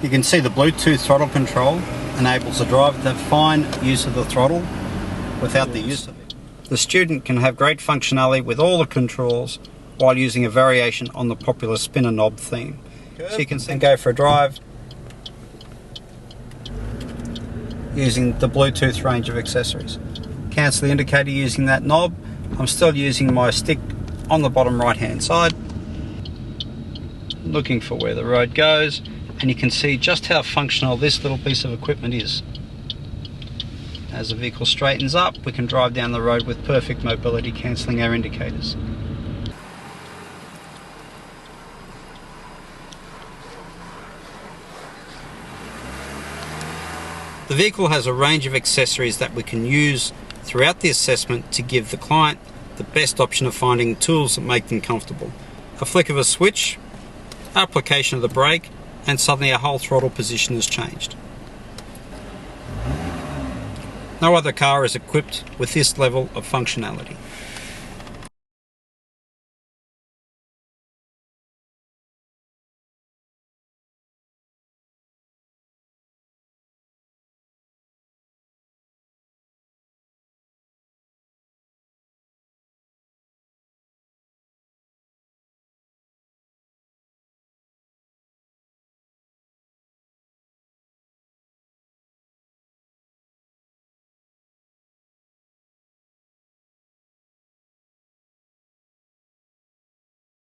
You can see the Bluetooth throttle control enables the driver to have fine use of the throttle without the use of it. The student can have great functionality with all the controls while using a variation on the popular spinner knob theme. So you can then go for a drive using the Bluetooth range of accessories. Cancel the indicator using that knob. I'm still using my stick on the bottom right hand side, looking for where the road goes, and you can see just how functional this little piece of equipment is. As the vehicle straightens up, we can drive down the road with perfect mobility, cancelling our indicators. The vehicle has a range of accessories that we can use throughout the assessment to give the client the best option of finding tools that make them comfortable. A flick of a switch, application of the brake, and suddenly our whole throttle position has changed. No other car is equipped with this level of functionality.